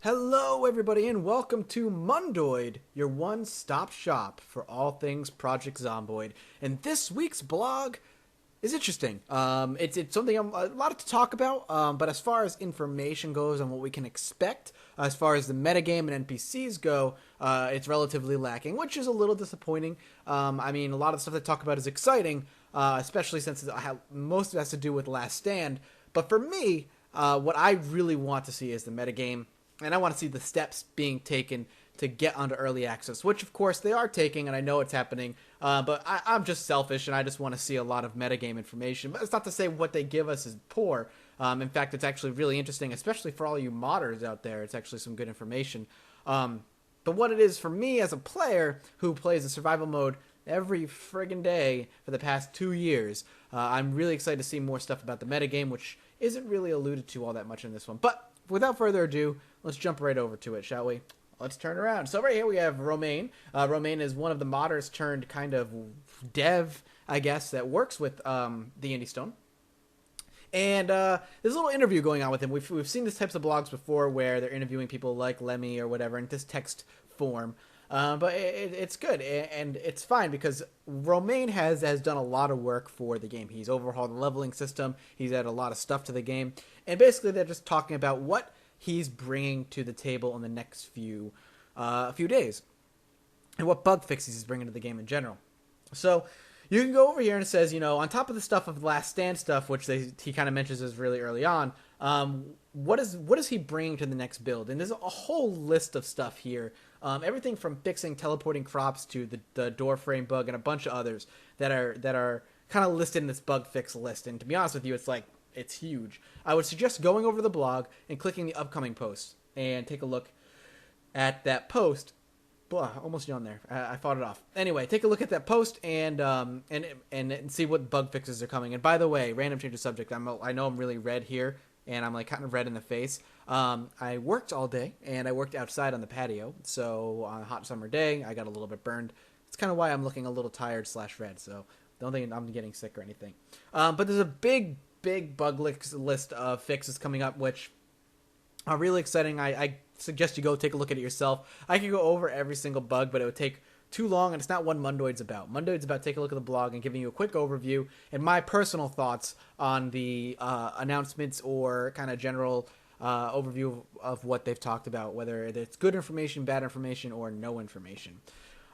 Hello, everybody, and welcome to Mondoid, your one-stop shop for all things Project Zomboid. And this week's blog is interesting. It's something a lot to talk about. But as far as information goes on what we can expect, as far as the metagame and NPCs go, it's relatively lacking, which is a little disappointing. I mean, a lot of the stuff they talk about is exciting, especially since most of it has to do with Last Stand. But for me, what I really want to see is the metagame, and I want to see the steps being taken to get onto early access, which of course they are taking, and I know it's happening. But I'm just selfish, and I just want to see a lot of metagame information. But it's not to say what they give us is poor. In fact, it's actually really interesting, especially for all you modders out there. It's actually some good information. But what it is for me as a player who plays the survival mode every friggin' day for the past 2 years, I'm really excited to see more stuff about the metagame, which isn't really alluded to all that much in this one. But without further ado, let's jump right over to it, shall we? Let's turn around. So right here we have Romaine. Romaine is one of the modders turned kind of dev, I guess, that works with the Indie Stone. And there's a little interview going on with him. We've seen these types of blogs before where they're interviewing people like Lemmy or whatever in this text form. But it's good, and it's fine because Romaine has done a lot of work for the game. He's overhauled the leveling system. He's added a lot of stuff to the game. And basically they're just talking about what he's bringing to the table in the next few days, and what bug fixes he's bringing to the game in general. So you can go over here and it says, on top of the stuff of Last Stand stuff, which he kind of mentions is really early on, what is he bringing to the next build? And there's a whole list of stuff here. Everything from fixing teleporting crops to the door frame bug and a bunch of others that are kind of listed in this bug fix list. And to be honest with you, it's huge. I would suggest going over the blog and clicking the upcoming post and take a look at that post. Blah, almost yawned there. I fought it off. Anyway, take a look at that post and see what bug fixes are coming. And by the way, random change of subject. I know I'm really red here, and I'm like kind of red in the face. I worked all day, and I worked outside on the patio. So on a hot summer day, I got a little bit burned. It's kind of why I'm looking a little tired / red. So don't think I'm getting sick or anything. But there's a big bug list of fixes coming up, which are really exciting. I suggest you go take a look at it yourself. I could go over every single bug, but it would take too long, and it's not what Mondoid's about. Mondoid's about taking a look at the blog and giving you a quick overview and my personal thoughts on the announcements or kind of general overview of what they've talked about, whether it's good information, bad information, or no information.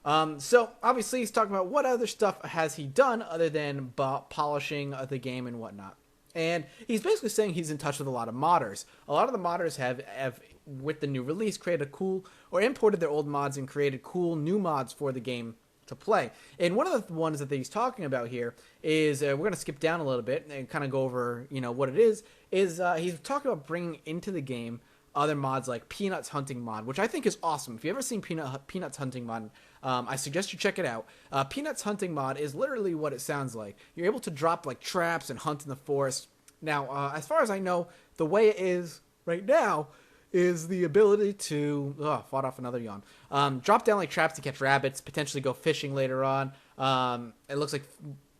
So obviously he's talking about what other stuff has he done other than polishing the game and whatnot. And he's basically saying he's in touch with a lot of modders. A lot of the modders have with the new release, created cool, or imported their old mods and created cool new mods for the game to play. And one of the ones that he's talking about here is, we're going to skip down a little bit and kind of go over, what it is he's talking about bringing into the game other mods like Peanuts Hunting Mod, which I think is awesome. If you've ever seen Peanuts Hunting Mod, I suggest you check it out. Peanuts Hunting Mod is literally what it sounds like. You're able to drop like traps and hunt in the forest. Now, as far as I know, the way it is right now is the ability to fought off another yawn. Drop down like traps to catch rabbits, potentially go fishing later on. It looks like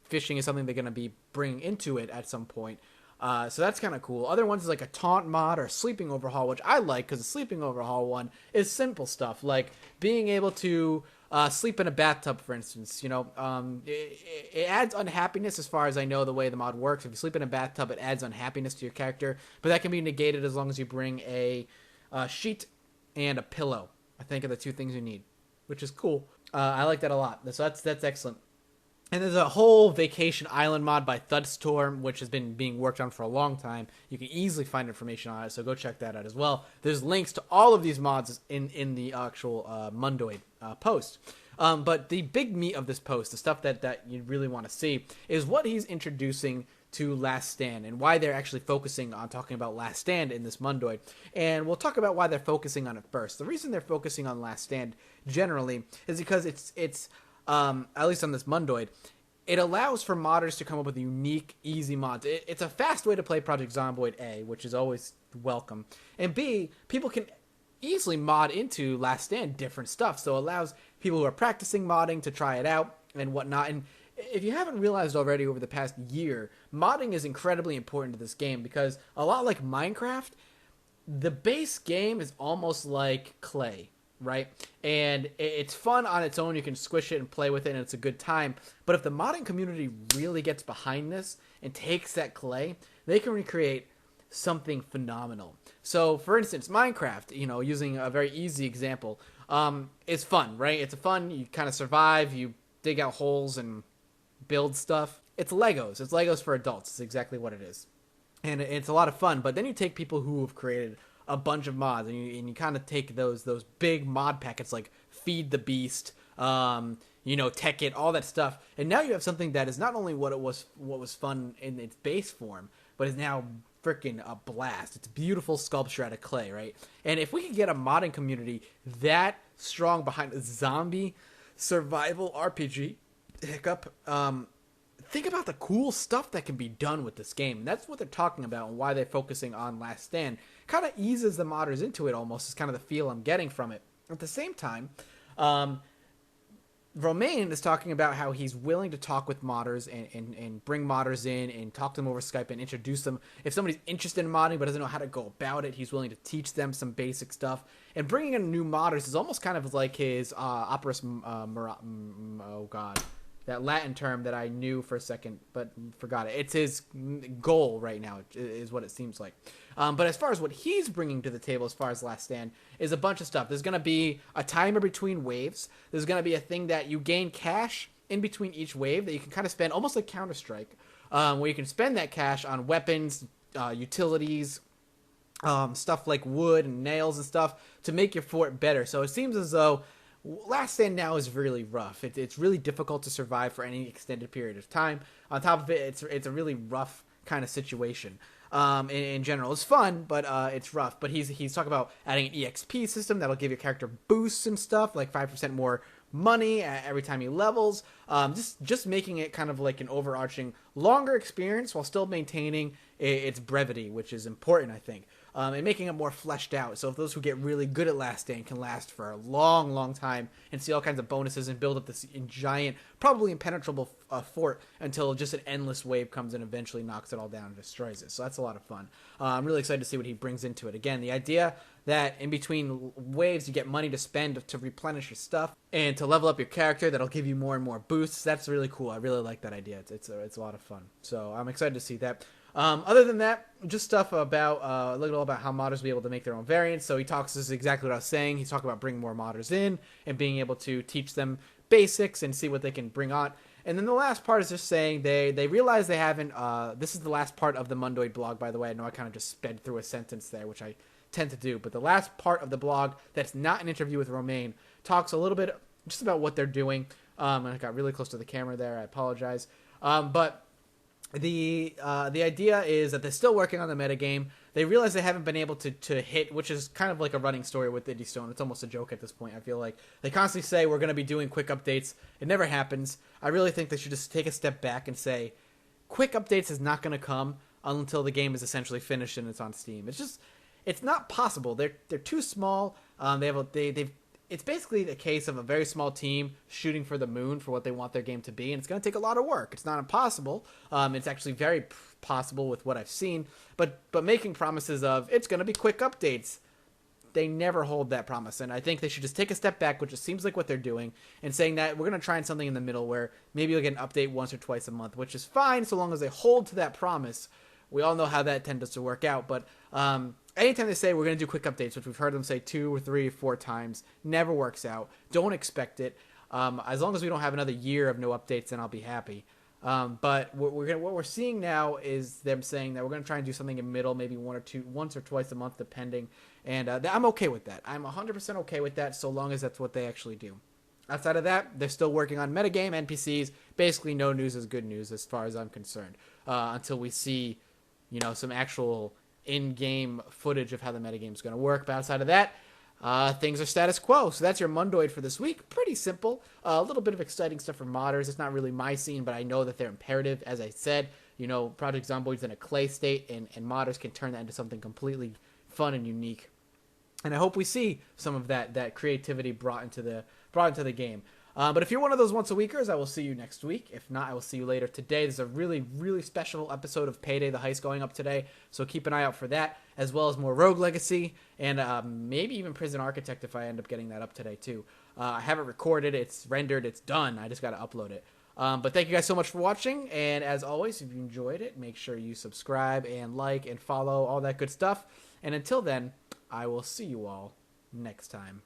fishing is something they're going to be bringing into it at some point. So that's kind of cool. Other ones is like a taunt mod or sleeping overhaul, which I like because the sleeping overhaul one is simple stuff like being able to sleep in a bathtub, for instance. It adds unhappiness as far as I know the way the mod works. If you sleep in a bathtub, it adds unhappiness to your character, but that can be negated as long as you bring a sheet and a pillow. I think are the two things you need, which is cool. I like that a lot. So that's excellent. And there's a whole vacation island mod by Thudstorm, which has been being worked on for a long time. You can easily find information on it, so go check that out as well. There's links to all of these mods in the actual Mondoid post. But the big meat of this post, the stuff that you really want to see, is what he's introducing to Last Stand and why they're actually focusing on talking about Last Stand in this Mondoid. And we'll talk about why they're focusing on it first. The reason they're focusing on Last Stand generally is because it's at least on this Mondoid, it allows for modders to come up with unique, easy mods. It's a fast way to play Project Zomboid A, which is always welcome. And B, people can easily mod into Last Stand different stuff. So it allows people who are practicing modding to try it out and whatnot. And if you haven't realized already over the past year, modding is incredibly important to this game because a lot like Minecraft, the base game is almost like clay, right? And it's fun on its own. You can squish it and play with it, and it's a good time. But if the modding community really gets behind this and takes that clay, they can recreate something phenomenal. So, for instance, Minecraft, using a very easy example, is fun, right? It's a fun. You kind of survive. You dig out holes and build stuff. It's Legos. It's Legos for adults. It's exactly what it is. And it's a lot of fun. But then you take people who have created a bunch of mods, and you kind of take those big mod packets like Feed the Beast, Tech It, all that stuff, and now you have something that is not only what was fun in its base form, but is now freaking a blast. It's beautiful sculpture out of clay, right? And if we could get a modding community that strong behind a zombie survival RPG, hiccup, think about the cool stuff that can be done with this game. And that's what they're talking about and why they're focusing on Last Stand. Kind of eases the modders into it almost, is kind of the feel I'm getting from it. At the same time, Romaine is talking about how he's willing to talk with modders and bring modders in and talk to them over Skype and introduce them. If somebody's interested in modding but doesn't know how to go about it, he's willing to teach them some basic stuff. And bringing in new modders is almost kind of like his that Latin term that I knew for a second but forgot it. It's his goal right now, is what it seems like. But as far as what he's bringing to the table as far as Last Stand is a bunch of stuff. There's going to be a timer between waves. There's going to be a thing that you gain cash in between each wave that you can kind of spend, almost like Counter-Strike, where you can spend that cash on weapons, utilities, stuff like wood and nails and stuff to make your fort better. So it seems as though Last Stand now is really rough. It's really difficult to survive for any extended period of time. On top of it, it's a really rough kind of situation. In general, it's fun, but it's rough. But he's talking about adding an EXP system that'll give your character boosts and stuff, like 5% more money every time he levels. Just making it kind of like an overarching longer experience while still maintaining its brevity, which is important, I think. And making it more fleshed out. So if those who get really good at Last Stand can last for a long, long time and see all kinds of bonuses and build up this giant, probably impenetrable fort until just an endless wave comes and eventually knocks it all down and destroys it. So that's a lot of fun. I'm really excited to see what he brings into it. Again, the idea that in between waves you get money to spend to replenish your stuff and to level up your character that'll give you more and more boosts. That's really cool. I really like that idea. It's a lot of fun. So I'm excited to see that. Other than that, just stuff about a little about how modders will be able to make their own variants. So he talks, this is exactly what I was saying. He's talking about bringing more modders in and being able to teach them basics and see what they can bring on. And then the last part is just saying they realize they haven't, this is the last part of the Mondoid blog, by the way. I know I kind of just sped through a sentence there, which I tend to do. But the last part of the blog that's not an interview with Romaine talks a little bit just about what they're doing. And I got really close to the camera there. I apologize. But the idea is that they're still working on the metagame. They realize they haven't been able to hit, which is kind of like a running story with Indie Stone. It's almost a joke at this point. I feel like they constantly say we're going to be doing quick updates. It never happens. I really think they should just take a step back and say quick updates is not going to come until the game is essentially finished and it's on Steam. It's not possible. They're too small. It's basically the case of a very small team shooting for the moon for what they want their game to be, and it's going to take a lot of work. It's not impossible. It's actually very possible with what I've seen, but making promises of it's going to be quick updates, they never hold that promise, and I think they should just take a step back, which just seems like what they're doing, and saying that we're going to try something in the middle where maybe you'll get an update once or twice a month, which is fine so long as they hold to that promise. We all know how that tends to work out, but anytime they say we're going to do quick updates, which we've heard them say 2 or 3 or 4 times, never works out. Don't expect it. As long as we don't have another year of no updates, then I'll be happy. But what we're seeing now is them saying that we're going to try and do something in the middle, maybe once or twice a month, depending. And I'm okay with that. I'm 100% okay with that, so long as that's what they actually do. Outside of that, they're still working on metagame, NPCs. Basically, no news is good news as far as I'm concerned. Until we see, some actual in-game footage of how the metagame is going to work. But outside of that, things are status quo. So that's your Mondoid for this week. Pretty simple. A little bit of exciting stuff for modders. It's not really my scene, but I know that they're imperative. As I said, Project Zomboid's in a clay state, and modders can turn that into something completely fun and unique. And I hope we see some of that creativity brought into the game. But if you're one of those once a weekers, I will see you next week. If not, I will see you later today. There's a really, really special episode of Payday the Heist going up today, so keep an eye out for that, as well as more Rogue Legacy, and maybe even Prison Architect if I end up getting that up today too. I have it recorded, it's rendered, it's done. I just got to upload it. But thank you guys so much for watching, and as always, if you enjoyed it, make sure you subscribe and like and follow, all that good stuff. And until then, I will see you all next time.